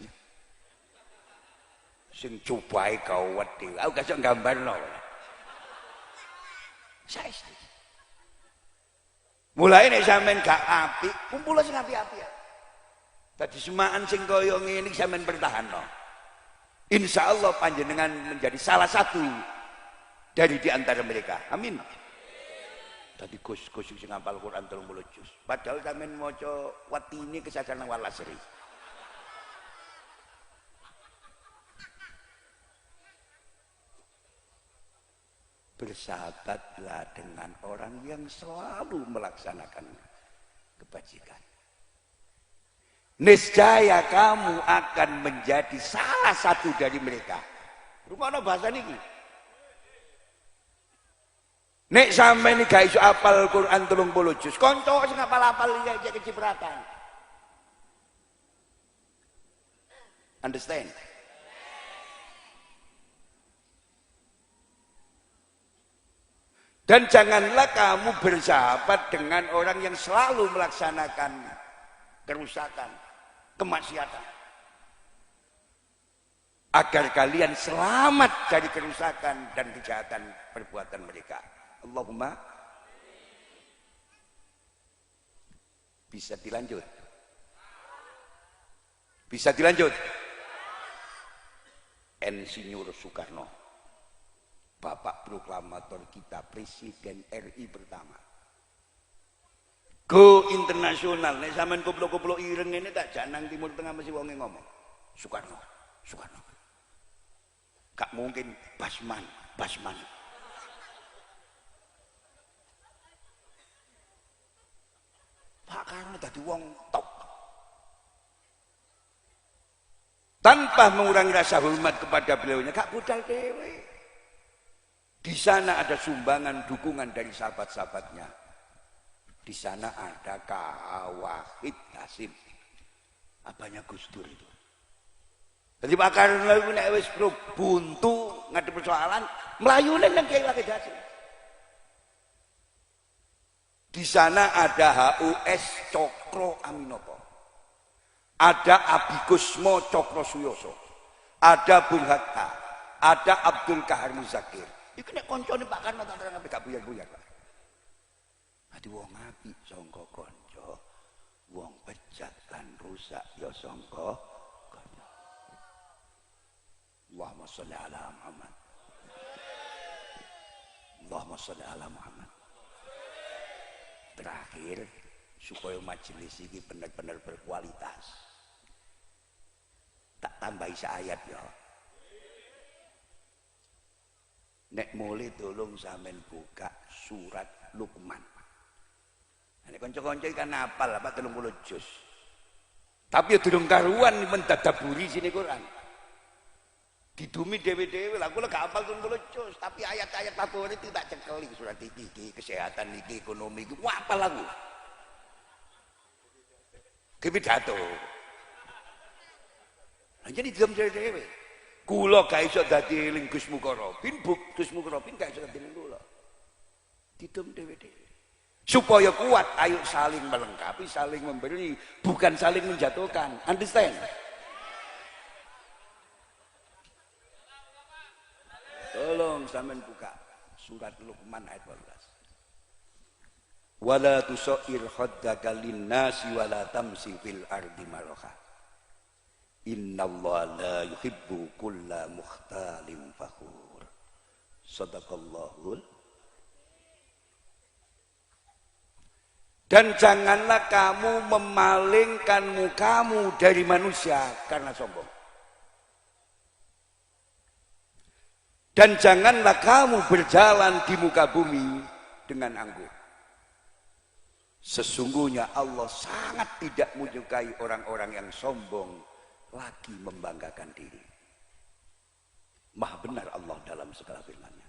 sing cobae gawat dhewe. Aku gak iso nggambarno. Saesti. Mulai nek sampean gak apik, kumpul sing apik-apik. Dadi semaan sing kaya ngene sampean pertahanno. Insyaallah panjenengan menjadi salah satu dari di antara mereka. Amin. Dadi Gus-gus sing hafal Quran 30 juz. Padahal sampean maca watine kesadaran wal asri. Bersahabatlah dengan orang yang selalu melaksanakan kebajikan. Niscaya kamu akan menjadi salah satu dari mereka. Rupanya bahasa ini. Nek sampai ini gak iso apal Quran 30 juz. Konco sing apal-apal iki kecipratan. Understand? Dan janganlah kamu bersahabat dengan orang yang selalu melaksanakan kerusakan, kemaksiatan. Agar kalian selamat dari kerusakan dan kejahatan perbuatan mereka. Allahumma. Bisa dilanjut? Bisa dilanjut? Insinyur Soekarno, Bapak proklamator kita, Presiden RI pertama. Go internasional. Nek sampean koplo-koplo ireng ini tak janang Timur Tengah masih wonge ngomong. Soekarno, Soekarno. Gak mungkin Basman, Basman. Pak Karno tadi wong top. Tanpa mengurangi rasa hormat kepada beliaunya, gak budal dewe. Di sana ada sumbangan dukungan dari sahabat-sahabatnya. Di sana ada K.H. Wahid Hasim. Apanya Gus Dur itu? Jadi Pak Karno itu nek wis buntu ngadep persoalan, mlayune nang Kyai Wahid Hasim. Di sana ada HUS Cokro Aminoto. Ada Abigusmo Cokro Suyoso. Ada Bung Hatta. Ada Abdul Kahar Muzakir. Iku nek koncone Pak Karno tak terang gak buyar-buyar, Pak. Adi wong apik sangka kanca, wong bejat lan rusak ya sangka kanca. Allahumma sholli ala Muhammad. Allahumma sholli ala Muhammad. Terakhir, supaya majelis ini benar-benar berkualitas, tak tambahi seayat ya. Nek mulai tolong sampean buka surat Luqman. Nek kanca-kanca kan hafal apa 30 juz. Tapi ya durung karuan mendadaburi sini Quran. Didumi dewe-dewe lah, aku gak hafal 30 juz, tapi ayat-ayat favorit itu tak cekeli surat iki, kesehatan iki, ekonomi iki, wah hafal aku. Kepidato. Nah, jadi diam dewe-dewe. Kula gak iso dadi eling Gus Mukarrabin, Gus Mukarrabin gak iso dadi eling kula. Didum dewe-dewe. Supaya kuat, ayo saling melengkapi, saling memberi, bukan saling menjatuhkan. Understand? sampean buka surat Luqman ayat 12. Wala tusair khaddaka linnasi wala tamsi fil ardi maraha. Innallaha la yuhibbu kulla mukhtalin fakhur. Shadaqallahul. Dan janganlah kamu memalingkan mukamu dari manusia karena sombong. Dan janganlah kamu berjalan di muka bumi dengan angkuh. Sesungguhnya Allah sangat tidak menyukai orang-orang yang sombong lagi membanggakan diri. Maha benar Allah dalam segala firman-Nya.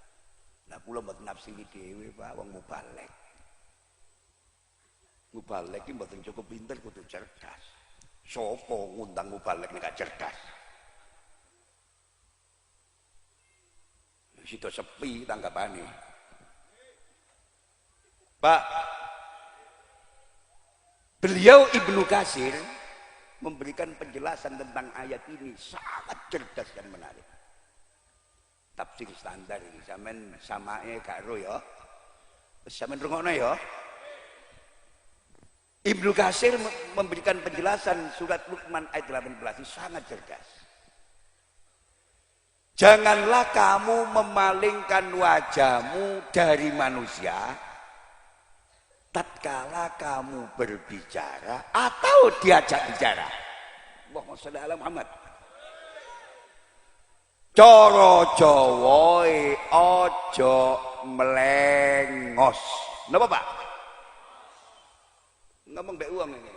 Nah, kula mboten nafsiri dhewe, Pak, wong mubalek. Mubalek iki mboten cukup pinter, kudu cerdas. Sopo ngundang mubalek nek gak cerdas? Situ sepi tanggapane. Pak, beliau Ibnu Katsir memberikan penjelasan tentang ayat ini sangat cerdas dan menarik. Tafsir standar ini sampean samae gak ro ya. Sampean rungokno ya. Ibnu Katsir memberikan penjelasan surat Luqman ayat 18 sangat cerdas. Janganlah kamu memalingkan wajahmu dari manusia tatkala kamu berbicara atau diajak bicara. Allahumma sholli ala Muhammad. Cara Jawae aja melengos. Napa, Pak? Ngomong mbek wong ngene.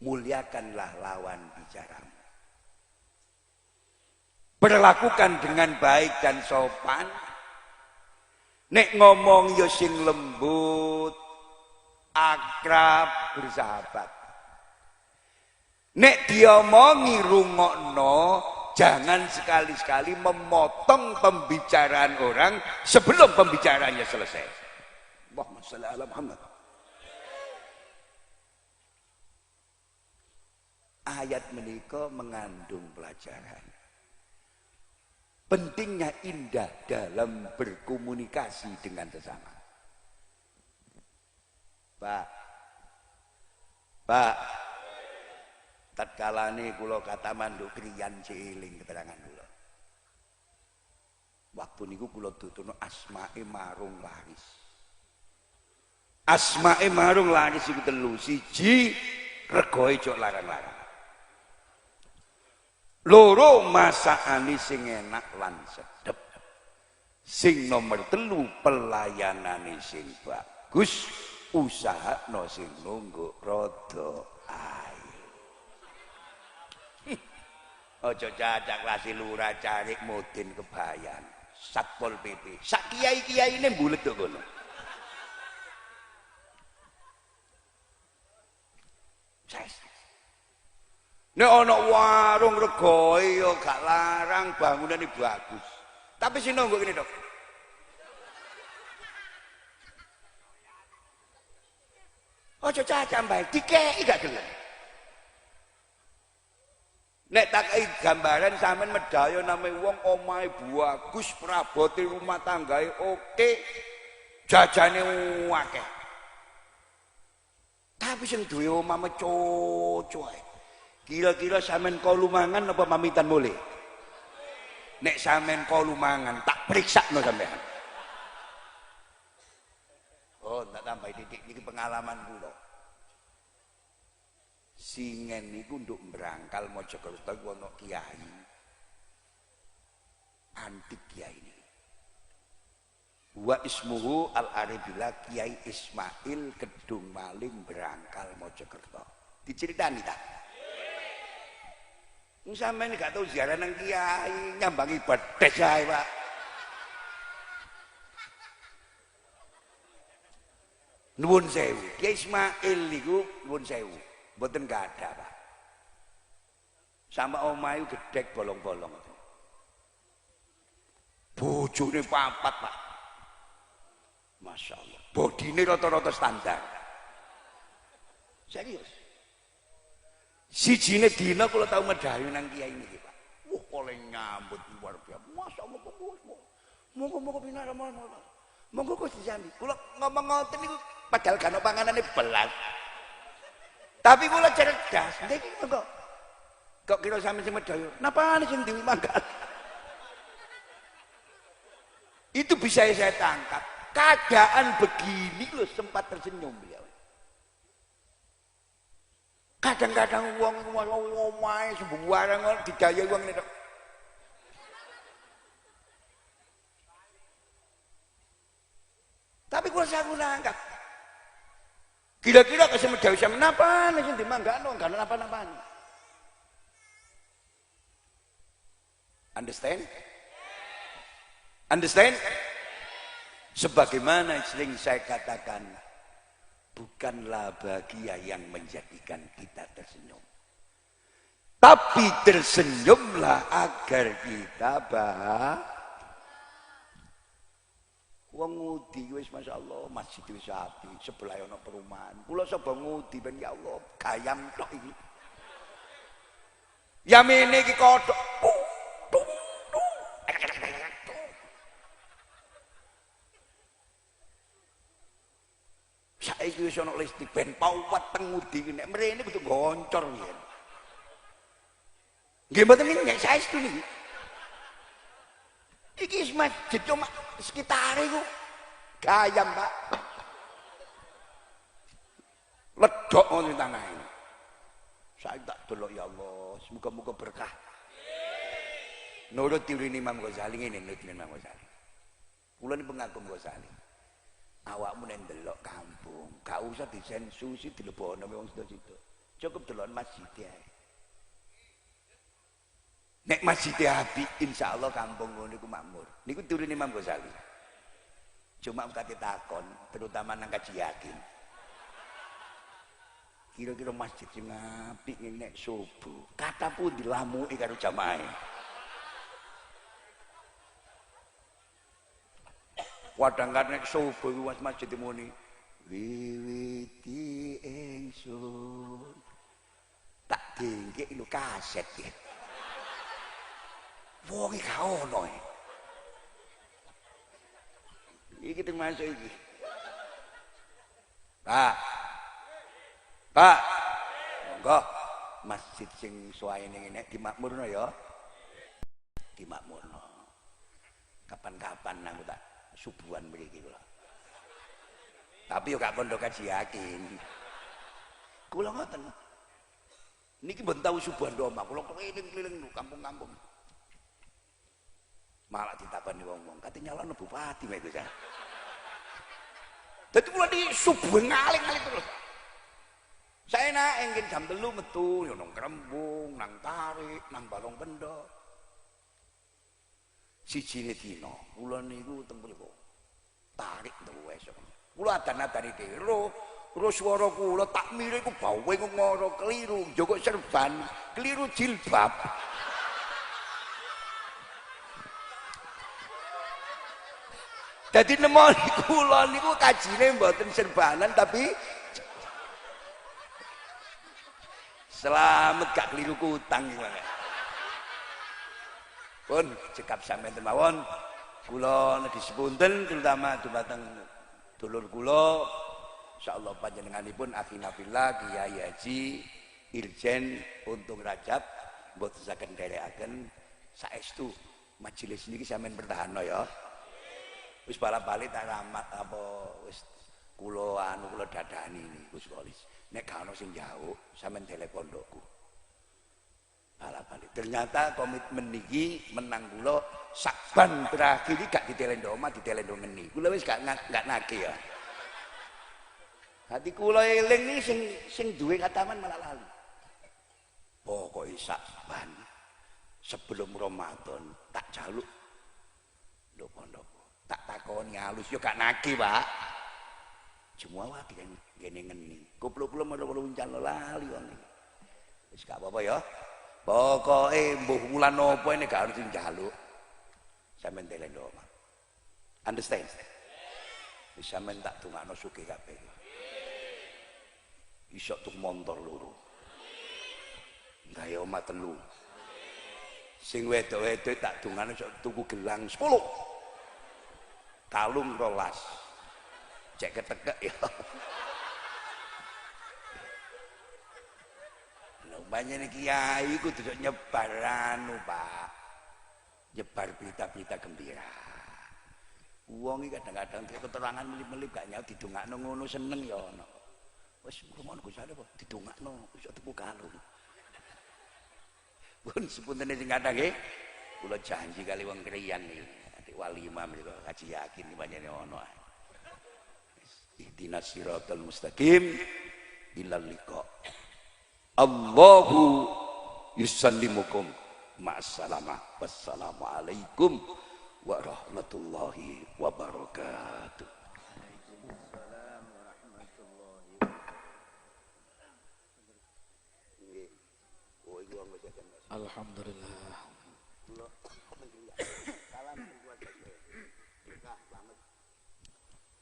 Muliakanlah lawan bicaramu. Perlakukan dengan baik dan sopan. Nek ngomong yo sing lembut, akrab, bersahabat. Nek diomongi rungokno, jangan sekali-sekali memotong pembicaraan orang sebelum pembicaraannya selesai. Allahumma sholli ala Muhammad. Ayat menika mengandung pelajaran. Pentingnya indah dalam berkomunikasi dengan sesama. Pak, tatkala ini kula kata manduk kriyan cilik keterangan kula. Waktu niku kula dudono Asmae Marung Laris. Asmae Marung Laris iku telu, siji regoe cok larang-larang. Loro masakane sing enak lan sedep. Sing nomor 3 pelayanane sing bagus, usahakno sing nungguk rada ae. Aja cacak lasi lurah carik mudin kebayan. Satpol PP. Sak kiai-kiyaine mbulet kok ngono. Nek ana warung regoe ya gak larang bangunane bagus. Tapi sing nunggu ngene, Dok. Aja cacah mbae, dikeki gak gelem. Nek takai gambaran sampean medaya name wong omahe bagus, prabote rumah tanggae oke, jajane akeh. Tapi sing duwe omah mecoco ae. Kira-kira sampean kalu mangan apa pamitan mulih? Nek sampean kalu mangan, tak periksakno sampean. Oh, tak tambah titik iki pengalaman kula. Singen niku nduk mbrangkal Mojokerto iku ana kiai. Antik kiai ini. Wa ismuhu Al-Arifillah Kiai Ismail Kedung Maling Berangkal Mojokerto. Diceritani tak? Sampeyan gak tau ziarah nang kiai, nyambangi bedes ae, Pak. Nuwun sewu. Kiai Ismail niku nuwun sewu. Mboten gadah, Pak. Sama omahe gedhek bolong-bolong. Bojone 4, Pak. Masya Allah. Bodine rata-rata standar. Serius. Sijine dina kula tau medhayu nang kiai niki, Pak. oleh ngambut luar biasa. Masya Allah, monggo pinara monggo Gus dijambi. Kula ngomong ngoten niku padahal kan panganane belas. Tapi kula cerdas. Niki kok kira sampe sing medal. Napane sing diwi mangkat? Itu bisa saya tangkap. Keadaan begini loh sempat tersenyum beliau. Kadang-kadang uang omahe sembarang didaya uang nek. Tapi kalau saya nangkap, kira-kira kasih medal sama napa nih sing dimanggano, gak napa-napa. Understand? Understand? Sebagaimana sering saya katakan, bukanlah bahagia yang menjadikan kita tersenyum, tapi tersenyumlah agar kita bahagia. Wong ngudi wis masyaallah masjid wis api sebelah ana perumahan. Kula sapa ngudi ben ya Allah gayam tok iki. Yamene iki kodhok. Saiki wis ana listrik ben pawat teng ngudi iki nek mrene kudu goncor yen. Nggih mboten niki nek saestu niki. Iki masjid cuma sekitar itu gayam Pak, ledok di tanah ini. Saya tak delok ya Allah, semoga-moga berkah. Nurut tiru Imam Ghazali ini, nurut Imam Ghazali. Kula ini pengagum Ghazali. Awakmu nek ndelok kampung, gak usah disensusi dilebokno wong situ-situ. Cukup delok masjid ae. Nek masjid api, insya Allah kampung ngono niku makmur. Niku turun Imam Ghazali. Cuma kate takon, terutama nang kaji yakin. Kira-kira masjid sing apik nek subuh, kata pun dilamuki karo jamaah. Kadang-kadang nek subuh kuwi masjid muni wiwiti ingsun. Tak dengke lho kaset ya. Wong iki gak ono e. Iki termasuk iki. Pak. Monggo masjid sing suwaene ngene dimakmurno ya. Dimakmurno. Kapan-kapan aku tak subuhan mriki kula. Tapi yo gak kondo kaji yakin. Kula ngoten. Niki mboten tau subuhan do omah, kula keliling-keliling kampung-kampung. Malah ditakoni wong-wong, kate nyalon bupati mek Gus. Dadi kula di subuh ngaling-aling terus. Saya nak engken jam 3 metu yo nang Krembung, nang Tarik, nang Balong Pendok. Sijine dina, kula niku teng mriku. Tarik telu esuk. Kula adan-adani dhewe, ro swara kula takmire iku bawe ngoro keliru, njoko serban, keliru jilbab. Jadi nemoni kula niku kajine mboten serbanan tapi selamat gak keliru kutang iki. Pun cekap sampeyan mawon kula nedhi sepunten terutama dumateng dulur kula insyaallah panjenenganipun akhina fillah Kiai Haji Irjen Untung Rajab mboten saged nderekaken saestu majelis niki sampeyan bertahanno ya. Wis balik-balik tak ramat apa wis kula dadani Gus Kolis. Nek gak ono sing jauh sampean telepon pondokku. Balik-balik. Ternyata komitmen niki menang kula Sakban terakhir iki gak ditelendo omah ditelendo ngeni. Kula wis gak nagih ya. Hati kula eling niki sing duwe kataman malah lali. Pokoke Sakban sebelum Ramadan tak jaluk lho pondok. Tak takoni halus yo gak nagih, Pak. Semua wae kene ngeni. Goblok-goblok malah uncal lali wong iki. Wis gak apa-apa ya. Pokoke mbuh wulan apa nek gak harus njaluk. Sampeyan telendo omah. Understand? Wis sampeyan tak tungakno sugih kabeh. Iso tuk montor loro. Gawe omah telu. Sing wedok-wedok tak dungane sok tuku gelang 10. Kalung 12. Cek ketekek ya. Banyak kiai ku tidak nyebar anu Pak, nyebar berita-berita gembira. Uang ini kadang-kadang keterangan melip-melip gak nyaut didongakno ngono seneng ya ono. Wes ngono ku sare apa didongakno iso tuku kalung. Pun sepuntene sing kathah nggih, kula janji kali wong kriyan iki, adik wali imam iki kaji yakin iki panjenengan ono. Ihdinas siratal mustaqim ilal liqa. Allahu yusallimukum ma'assalamah. Wassalamualaikum warahmatullahi wabarakatuh. Waalaikumsalam warahmatullahi wabarakatuh. Alhamdulillah.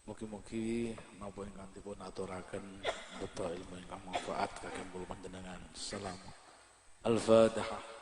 Mugi-mugi napa ingkang dipun aturaken beto ilmu ingkang manfaat kagem kula panjenengan. Assalamualaikum. Al-Fatihah.